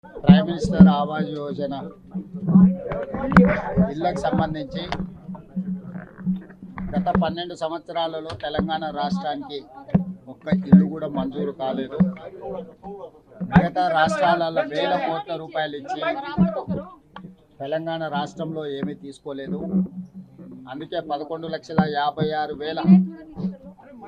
Prime minister Awas Yojana ఇళ్లకు సంబంధించి గత 12 సంవత్సరాలలో తెలంగాణ రాష్ట్రానికి ఒక్క ఇల్లు కూడా మంజూరు కాలేదు. మిగతా రాష్ట్రాలలో వేల కోట్ల రూపాయలు ఇచ్చి తెలంగాణ రాష్ట్రంలో ఏమీ తీసుకోలేదు. అందుకే 11,56,000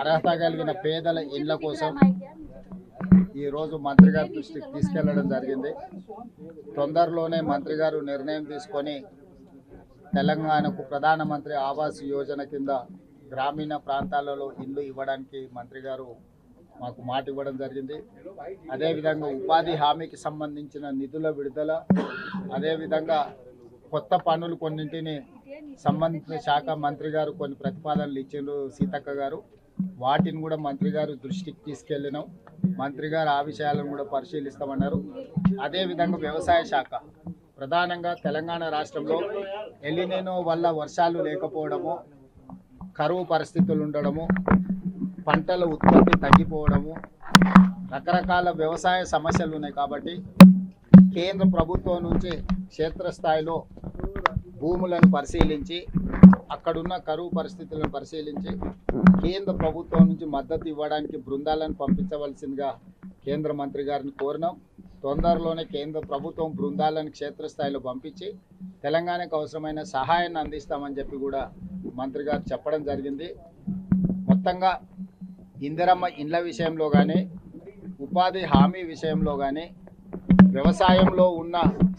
అర్హత కలిగిన పేదల ఇళ్ల కోసం ఈరోజు మంత్రి గారి దృష్టికి తీసుకెళ్లడం జరిగింది. తొందరలోనే మంత్రి గారు నిర్ణయం తీసుకొని తెలంగాణకు ప్రధానమంత్రి ఆవాస్ యోజన కింద గ్రామీణ ప్రాంతాలలో ఇల్లు ఇవ్వడానికి మంత్రి గారు మాకు మాట ఇవ్వడం జరిగింది. అదేవిధంగా ఉపాధి హామీకి సంబంధించిన నిధుల విడుదల, అదేవిధంగా కొత్త పనులు కొన్నింటిని సంబంధించిన శాఖ మంత్రి గారు కొన్ని ప్రతిపాదనలు ఇచ్చిండ్రు సీతక్క గారు. వాటిని కూడా మంత్రి గారు దృష్టికి తీసుకెళ్ళినాం. మంత్రి గారు ఆ విషయాలను కూడా పరిశీలిస్తామన్నారు. అదేవిధంగా వ్యవసాయ శాఖ, ప్రధానంగా తెలంగాణ రాష్ట్రంలో ఎలినినో వల్ల వర్షాలు లేకపోవడము, కరువు పరిస్థితులు ఉండడము, పంటల ఉత్పత్తి తగ్గిపోవడము, రకరకాల వ్యవసాయ సమస్యలు ఉన్నాయి. కాబట్టి కేంద్ర ప్రభుత్వం నుంచి క్షేత్రస్థాయిలో భూములను పరిశీలించి అక్కడున్న కరువు పరిస్థితులను పరిశీలించి కేంద్ర ప్రభుత్వం నుంచి మద్దతు ఇవ్వడానికి బృందాలను పంపించవలసిందిగా కేంద్ర మంత్రి గారిని కోరినాం. తొందరలోనే కేంద్ర ప్రభుత్వం బృందాలను క్షేత్రస్థాయిలో పంపించి తెలంగాణకు అవసరమైన సహాయాన్ని అందిస్తామని చెప్పి కూడా మంత్రి గారు చెప్పడం జరిగింది. మొత్తంగా ఇందిరమ్మ ఇండ్ల విషయంలో కానీ, ఉపాధి హామీ విషయంలో కానీ, వ్యవసాయంలో ఉన్న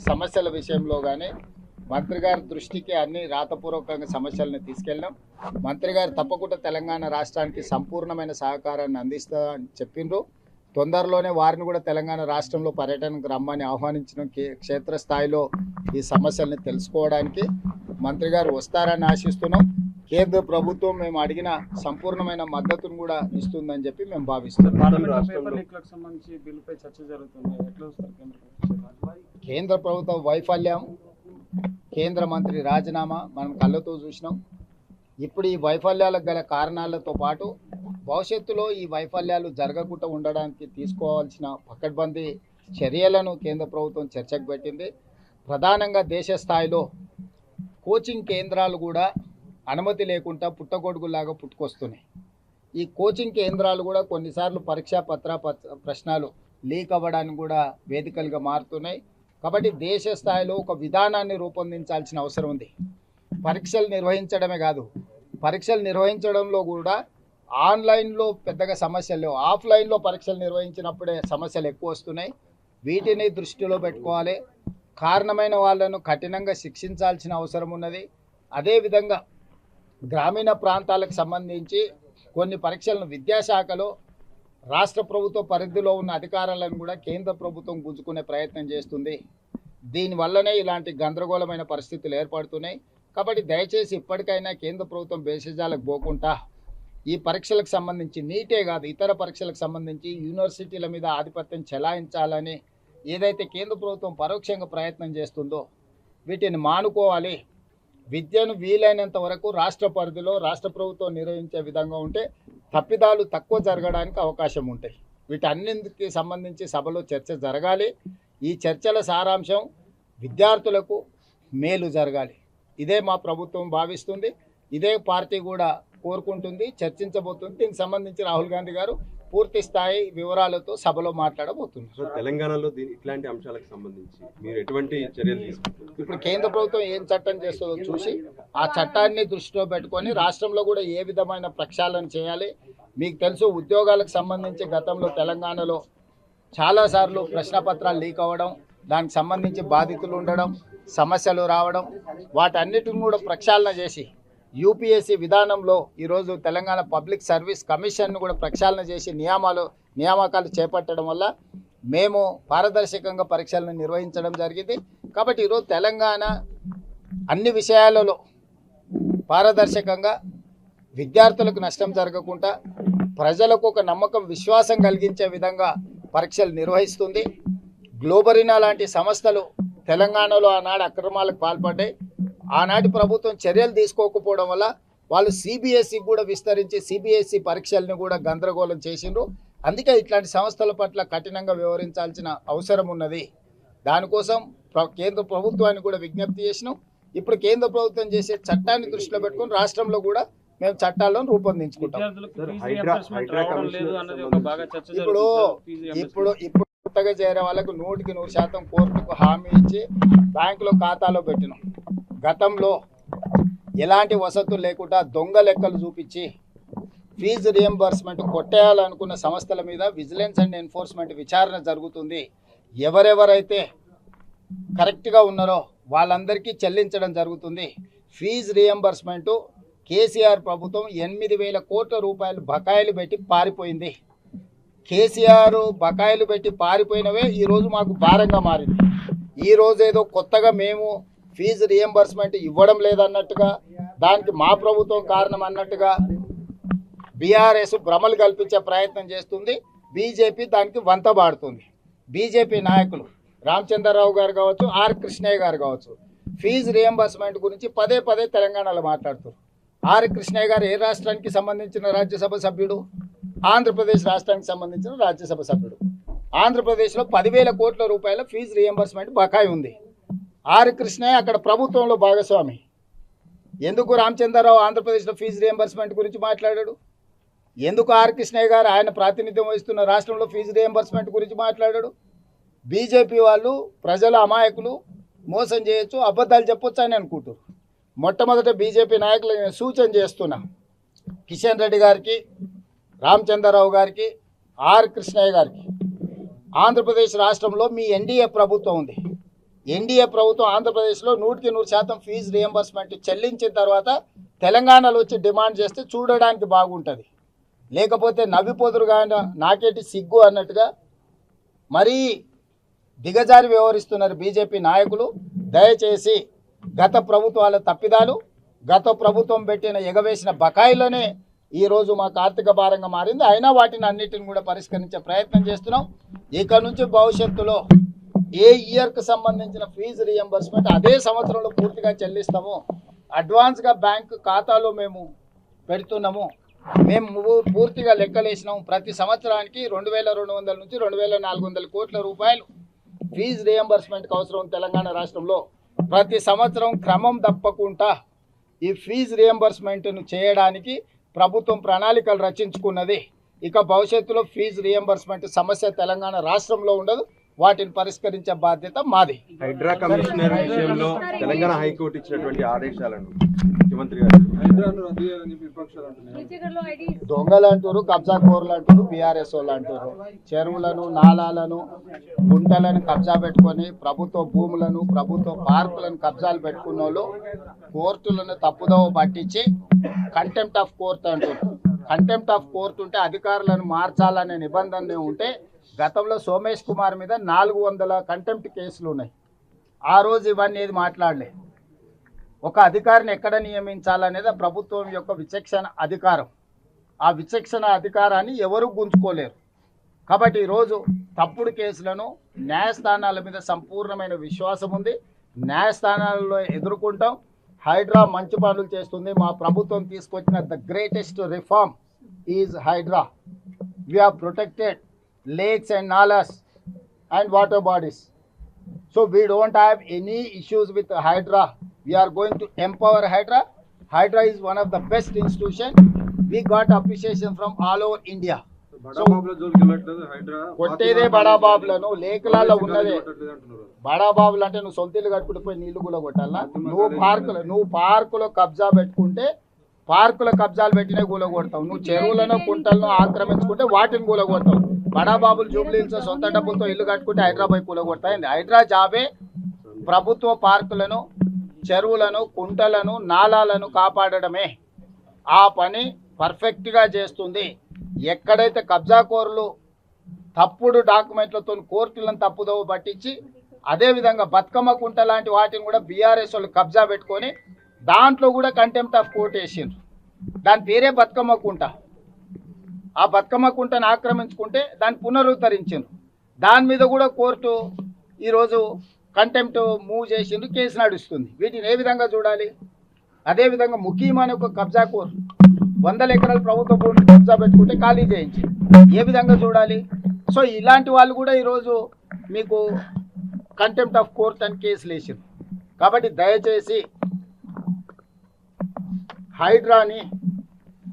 సమస్యల విషయంలో కానీ మంత్రి గారి దృష్టికి అన్ని రాతపూర్వకంగా సమస్యలను తీసుకెళ్ళాం. మంత్రి గారు తప్పకుండా తెలంగాణ రాష్ట్రానికి సంపూర్ణమైన సహకారాన్ని అందిస్తా అని చెప్పిండ్రు. తొందరలోనే వారిని కూడా తెలంగాణ రాష్ట్రంలో పర్యటనకు రమ్మని ఆహ్వానించిన క్షేత్రస్థాయిలో ఈ సమస్యల్ని తెలుసుకోవడానికి మంత్రి గారు వస్తారని ఆశిస్తున్నాం. కేంద్ర ప్రభుత్వం మేము అడిగిన సంపూర్ణమైన మద్దతును కూడా ఇస్తుందని చెప్పి మేము భావిస్తున్నాం. కేంద్ర ప్రభుత్వ వైఫల్యం, కేంద్ర మంత్రి రాజీనామా మనం కళ్ళతో చూసినాం. ఇప్పుడు ఈ వైఫల్యాలకు గల కారణాలతో పాటు భవిష్యత్తులో ఈ వైఫల్యాలు జరగకుండా ఉండడానికి తీసుకోవాల్సిన పకడ్బందీ చర్యలను కేంద్ర ప్రభుత్వం చర్చకు పెట్టింది. ప్రధానంగా దేశ స్థాయిలో కోచింగ్ కేంద్రాలు కూడా అనుమతి లేకుండా పుట్టగొడుగులాగా పుట్టుకొస్తున్నాయి. ఈ కోచింగ్ కేంద్రాలు కూడా కొన్నిసార్లు పరీక్షా ప్రశ్నలు లీక్ అవ్వడానికి కూడా వేదికలుగా మారుతున్నాయి. కాబట్టి దేశ స్థాయిలో ఒక విధానాన్ని రూపొందించాల్సిన అవసరం ఉంది. పరీక్షలు నిర్వహించడమే కాదు, పరీక్షలు నిర్వహించడంలో కూడా ఆన్లైన్లో పెద్దగా సమస్యలు లేవు, ఆఫ్లైన్లో పరీక్షలు నిర్వహించినప్పుడే సమస్యలు ఎక్కువ వస్తున్నాయి. వీటిని దృష్టిలో పెట్టుకోవాలి. కారణమైన వాళ్ళను కఠినంగా శిక్షించాల్సిన అవసరం ఉన్నది. అదేవిధంగా గ్రామీణ ప్రాంతాలకు సంబంధించి కొన్ని పరీక్షలను విద్యాశాఖలో రాష్ట్ర ప్రభుత్వ పరిధిలో ఉన్న అధికారాలను కూడా కేంద్ర ప్రభుత్వం గుంజుకునే ప్రయత్నం చేస్తుంది. దీనివల్లనే ఇలాంటి గందరగోళమైన పరిస్థితులు ఏర్పడుతున్నాయి. కాబట్టి దయచేసి ఇప్పటికైనా కేంద్ర ప్రభుత్వం భేషజాలకు పోకుండా ఈ పరీక్షలకు సంబంధించి నీటే కాదు ఇతర పరీక్షలకు సంబంధించి యూనివర్సిటీల మీద ఆధిపత్యం చెలాయించాలని ఏదైతే కేంద్ర ప్రభుత్వం పరోక్షంగా ప్రయత్నం చేస్తుందో వీటిని మానుకోవాలి. విద్యను వీలైనంత వరకు రాష్ట్ర పరిధిలో రాష్ట్ర ప్రభుత్వం నిర్వహించే విధంగా ఉంటే తప్పిదాలు తక్కువ జరగడానికి అవకాశం ఉంటాయి. వీటన్నింటికి సంబంధించి సభలో చర్చ జరగాలి. ఈ చర్చల సారాంశం విద్యార్థులకు మేలు జరగాలి. ఇదే మా ప్రభుత్వం భావిస్తుంది, ఇదే పార్టీ కూడా కోరుకుంటుంది, చర్చించబోతుంది. దీనికి సంబంధించి రాహుల్ గాంధీ గారు పూర్తి స్థాయి వివరాలతో సభలో మాట్లాడబోతున్నారు. తెలంగాణలో ఇట్లాంటి అంశాలకు సంబంధించి మీరు ఎటువంటి చర్యలు తీసుకుంటారు? ఇప్పుడు కేంద్ర ప్రభుత్వం ఏం చట్టం చేస్తుందో చూసి ఆ చట్టాన్ని దృష్టిలో పెట్టుకొని రాష్ట్రంలో కూడా ఏ విధమైన ప్రక్షాళన చేయాలి. మీకు తెలుసు, ఉద్యోగాలకు సంబంధించి గతంలో తెలంగాణలో చాలాసార్లు ప్రశ్నపత్రాలు లీక్ అవ్వడం, దానికి సంబంధించి బాధితులు ఉండడం, సమస్యలు రావడం, వాటన్నిటిని కూడా ప్రక్షాళన చేసి యూపీఎస్సీ విధానంలో ఈరోజు తెలంగాణ పబ్లిక్ సర్వీస్ కమిషన్ను కూడా ప్రక్షాళన చేసి నియామకాలు చేపట్టడం వల్ల మేము పారదర్శకంగా పరీక్షలను నిర్వహించడం జరిగింది. కాబట్టి ఈరోజు తెలంగాణ అన్ని విషయాలలో పారదర్శకంగా విద్యార్థులకు నష్టం జరగకుండా ప్రజలకు ఒక నమ్మకం, విశ్వాసం కలిగించే విధంగా పరీక్షలు నిర్వహిస్తుంది. గ్లోబరీనా లాంటి సంస్థలు తెలంగాణలో ఆనాడు అక్రమాలకు పాల్పడ్డాయి. ఆనాటి ప్రభుత్వం చర్యలు తీసుకోకపోవడం వల్ల వాళ్ళు సిబిఎస్ఈ కూడా విస్తరించి సిబిఎస్ఈ పరీక్షలను కూడా గందరగోళం చేసిండ్రు. అందుకే ఇట్లాంటి సంస్థల పట్ల కఠినంగా వ్యవహరించాల్సిన అవసరం ఉన్నది. దానికోసం కేంద్ర ప్రభుత్వాన్ని కూడా విజ్ఞప్తి చేసినాం. ఇప్పుడు కేంద్ర ప్రభుత్వం చేసే చట్టాన్ని దృష్టిలో పెట్టుకొని రాష్ట్రంలో కూడా మేము చట్టాలను రూపొందించుకుంటాం. ఇప్పుడు కొత్తగా చేరే వాళ్ళకు 100% కోర్టుకు హామీ ఇచ్చి బ్యాంకులో ఖాతాలో పెట్టినాం. గతంలో ఎలాంటి వసతులు లేకుండా దొంగ లెక్కలు చూపించి ఫీజు రియంబర్స్మెంట్ కొట్టేయాలనుకున్న సంస్థల మీద విజిలెన్స్ అండ్ ఎన్ఫోర్స్మెంట్ విచారణ జరుగుతుంది. ఎవరెవరైతే కరెక్ట్గా ఉన్నారో వాళ్ళందరికీ చెల్లించడం జరుగుతుంది. ఫీజు రియంబర్స్మెంటు కేసీఆర్ ప్రభుత్వం 8,000 కోట్ల రూపాయలు బకాయిలు పెట్టి పారిపోయింది. కేసీఆర్ బకాయిలు పెట్టి పారిపోయినవే ఈరోజు మాకు భారంగా మారింది. ఈరోజు ఏదో కొత్తగా మేము ఫీజు రియంబర్స్మెంట్ ఇవ్వడం లేదన్నట్టుగా, దానికి మా ప్రభుత్వం కారణం అన్నట్టుగా బీఆర్ఎస్ భ్రమలు కల్పించే ప్రయత్నం చేస్తుంది. బీజేపీ దానికి వంతబాడుతుంది. బీజేపీ నాయకులు రామచంద్రరావు గారు కావచ్చు, ఆర్ కృష్ణయ్య గారు కావచ్చు, ఫీజు రియంబర్స్మెంట్ గురించి పదే పదే తెలంగాణలో మాట్లాడుతారు. ఆర్ కృష్ణయ్య గారు ఏ రాష్ట్రానికి సంబంధించిన రాజ్యసభ సభ్యుడు? ఆంధ్రప్రదేశ్ రాష్ట్రానికి సంబంధించిన రాజ్యసభ సభ్యుడు. ఆంధ్రప్రదేశ్లో 10,000 కోట్ల రూపాయల ఫీజు రియంబర్స్మెంట్ బకాయి ఉంది. ఆర్ కృష్ణయ్య అక్కడ ప్రభుత్వంలో భాగస్వామి. ఎందుకు రామచంద్రరావు ఆంధ్రప్రదేశ్లో ఫీజు రియంబర్స్మెంట్ గురించి మాట్లాడాడు? ఎందుకు ఆర్ కృష్ణయ్య గారు ఆయన ప్రాతినిధ్యం వహిస్తున్న రాష్ట్రంలో ఫీజు రియంబర్స్మెంట్ గురించి మాట్లాడాడు? బీజేపీ వాళ్ళు ప్రజల అమాయకులు, మోసం చేయొచ్చు, అబద్ధాలు చెప్పొచ్చు అని అనుకుంటారు. మొట్టమొదట బీజేపీ నాయకులకు నేను సూచన చేస్తున్నా, కిషన్ రెడ్డి గారికి, రామచంద్రరావు గారికి, ఆర్ కృష్ణయ్య గారికి, ఆంధ్రప్రదేశ్ రాష్ట్రంలో మీ ఎన్డీఏ ప్రభుత్వం ఉంది. ఎన్డీఏ ప్రభుత్వం ఆంధ్రప్రదేశ్లో 100% ఫీజు రియంబర్స్మెంట్ చెల్లించిన తర్వాత తెలంగాణలో వచ్చి డిమాండ్ చేస్తే చూడడానికి బాగుంటుంది. లేకపోతే నవ్విపోదురుగా నాకేటి సిగ్గు అన్నట్టుగా మరీ దిగజారి వ్యవహరిస్తున్నారు బీజేపీ నాయకులు. దయచేసి గత ప్రభుత్వాల తప్పిదాలు, గత ప్రభుత్వం పెట్టిన ఎగవేసిన బకాయిలోనే ఈరోజు మాకు ఆర్థిక భారంగా మారింది. అయినా వాటిని అన్నిటిని కూడా పరిష్కరించే ప్రయత్నం చేస్తున్నాం. ఇక నుంచి భవిష్యత్తులో ఏ ఇయర్కు సంబంధించిన ఫీజు రియంబర్స్మెంట్ అదే సంవత్సరంలో పూర్తిగా చెల్లిస్తాము. అడ్వాన్స్గా బ్యాంకు ఖాతాలో మేము పెడుతున్నాము. మేము పూర్తిగా లెక్కలేసినాము. ప్రతి సంవత్సరానికి 2,200 నుంచి 2,400 కోట్ల రూపాయలు ఫీజు రియంబర్స్మెంట్కి అవసరం తెలంగాణ రాష్ట్రంలో. ప్రతి సంవత్సరం క్రమం తప్పకుండా ఈ ఫీజు రియంబర్స్మెంట్ను చేయడానికి ప్రభుత్వం ప్రణాళికలు రచించుకున్నది. ఇక భవిష్యత్తులో ఫీజు రియంబర్స్మెంట్ సమస్య తెలంగాణ రాష్ట్రంలో ఉండదు. వాటిని పరిష్కరించే బాధ్యత మాది. హైడ్రా కమిషనర్ విషయంలో తెలంగాణ హైకోర్టు ఇచ్చినటువంటి ఆదేశాలను ముఖ్యమంత్రి గారు దొంగలు అంటారు, కబ్జా కోర్లు అంటారు, బీఆర్ఎస్ వాళ్ళు అంటారు. చెరువులను, నాలాలను, గుంటలను కబ్జా పెట్టుకొని ప్రభుత్వ భూములను, ప్రభుత్వ పార్కులను కబ్జాలు పెట్టుకున్న వాళ్ళు కోర్టులను తప్పుదోవ పట్టించి కంటెంప్ట్ ఆఫ్ కోర్ట్ అంటారు. కంటెంప్ట్ ఆఫ్ కోర్ట్ ఉంటే అధికారులను మార్చాలనే నిబంధన ఉంటే గతంలో సోమేష్ కుమార్ మీద 400 కంటెంప్ట్ కేసులు ఉన్నాయి. ఆ రోజు ఇవన్నీ ఏది మాట్లాడలే. ఒక అధికారిని ఎక్కడ నియమించాలనేది ప్రభుత్వం యొక్క విచక్షణ అధికారం. ఆ విచక్షణ అధికారాన్ని ఎవరు గుంజుకోలేరు. కాబట్టి ఈరోజు తప్పుడు కేసులను న్యాయస్థానాల మీద సంపూర్ణమైన విశ్వాసం ఉంది. న్యాయస్థానాలలో ఎదుర్కొంటాం. హైడ్రా మంచి పనులు చేస్తుంది. మా ప్రభుత్వం తీసుకొచ్చిన the greatest reform is Hydraa. We have protected lakes and nalas and water bodies. So we don't have any issues with Hydra. We are going to empower Hydra. Hydra is one of the best institution. We got appreciation from all over India. So కొట్టేదే బడాబాబులను లేఖలలో ఉన్నదే. బడాబాబులు అంటే నువ్వు సొంతలు కట్టుకుంటూ పోయి నీళ్లు కూడా కొట్టాలా? నువ్వు పార్కులో కబ్జా పెట్టుకుంటే పార్కుల కబ్జాలు పెట్టినే కూలగొడతావు. నువ్వు చెరువులను, కుంటలను ఆక్రమించుకుంటే వాటిని కూలగొడతావు. బడాబాబులు జూబ్లీహిల్స్ సొంత డబ్బులతో ఇల్లు కట్టుకుంటే హైదరాబాద్ కూలగొడతాయింది. హైడ్రా జాబే ప్రభుత్వ పార్కులను, చెరువులను, కుంటలను, నాలాలను కాపాడడమే. ఆ పని పర్ఫెక్ట్గా చేస్తుంది. ఎక్కడైతే కబ్జాకోరులు తప్పుడు డాక్యుమెంట్లతో కోర్టులను తప్పుదోవ పట్టించి, అదేవిధంగా బతుకమ్మ కుంట లాంటి వాటిని కూడా బీఆర్ఎస్ వాళ్ళు కబ్జా పెట్టుకొని దాంట్లో కూడా కంటెంప్ట్ ఆఫ్ కోర్ట్ వేసిండ్రు. దాని పేరే బతుకమ్మ కుంట. ఆ బతుకమ్మ కుంటను ఆక్రమించుకుంటే దాన్ని పునరుద్ధరించిండ్రు. దాని మీద కూడా కోర్టు ఈరోజు కంటెంప్ట్ మూవ్ చేసిండ్రు, కేసు నడుస్తుంది. వీటిని ఏ విధంగా చూడాలి? అదేవిధంగా ముఖీం అనే ఒక కబ్జా కోర్ 100 ఎకరాల ప్రభుత్వ భూమిని కబ్జా పెట్టుకుంటే ఖాళీ చేయించింది. ఏ విధంగా చూడాలి? సో ఇలాంటి వాళ్ళు కూడా ఈరోజు మీకు కంటెంప్ట్ ఆఫ్ కోర్ట్ అని కేసులు వేసింది. కాబట్టి దయచేసి హైడ్రాని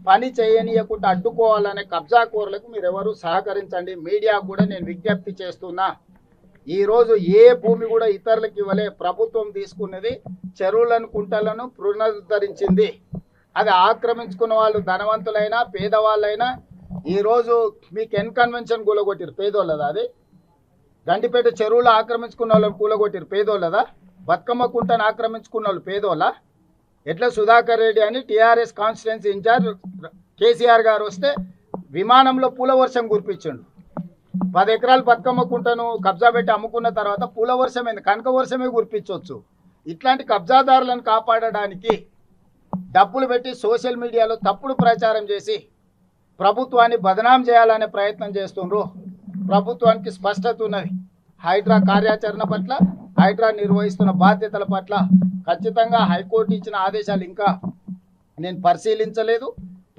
పని చేయనీయకుండా అడ్డుకోవాలనే కబ్జాకోరులకు మీరెవరు సహకరించండి. మీడియా కూడా నేను విజ్ఞప్తి చేస్తున్నా. ఈరోజు ఏ భూమి కూడా ఇతరులకు ఇవ్వలే. ప్రభుత్వం తీసుకున్నది చెరువులను కుంటలను పునరుద్ధరించింది. అది ఆక్రమించుకున్న వాళ్ళు ధనవంతులైనా పేదవాళ్ళైనా ఈరోజు మీకు కన్వెన్షన్ కూలగొట్టిరు పేదోళ్ళదా? అది గండిపేట చెరువులు ఆక్రమించుకున్న వాళ్ళని కూలగొట్టిరు పేదోళ్ళదా? బతుకమ్మ కుంటను ఆక్రమించుకున్న వాళ్ళు పేదోళ్ళ? ఎట్లా సుధాకర్ రెడ్డి అని టీఆర్ఎస్ కాన్స్టిట్యున్సీ ఇన్ఛార్జ్ కేసీఆర్ గారు వస్తే విమానంలో పూల వర్షం కురిపించండు. 10 ఎకరాలు బతుకమ్మ కుంటను కబ్జా పెట్టి అమ్ముకున్న తర్వాత పూల వర్షం ఏంది, కనక వర్షమే కురిపించవచ్చు. ఇట్లాంటి కబ్జాదారులను కాపాడడానికి డబ్బులు పెట్టి సోషల్ మీడియాలో తప్పుడు ప్రచారం చేసి ప్రభుత్వాన్ని బదనాం చేయాలనే ప్రయత్నం చేస్తుండ్రు. ప్రభుత్వానికి స్పష్టత ఉన్నది. హైడ్రా కార్యాచరణ పట్ల, హైడ్రా నిర్వహిస్తున్న బాధ్యతల పట్ల ఖచ్చితంగా హైకోర్టు ఇచ్చిన ఆదేశాలు ఇంకా నేను పరిశీలించలేదు.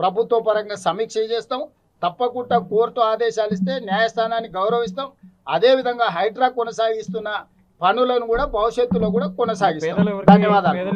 ప్రభుత్వ పరంగా సమీక్ష చేస్తాం. తప్పకుండా కోర్టు ఆదేశాలు ఇస్తే న్యాయస్థానాన్ని గౌరవిస్తాం. అదేవిధంగా హైడ్రా కొనసాగిస్తున్న పనులను కూడా భవిష్యత్తులో కూడా కొనసాగిస్తాం. ధన్యవాదాలు.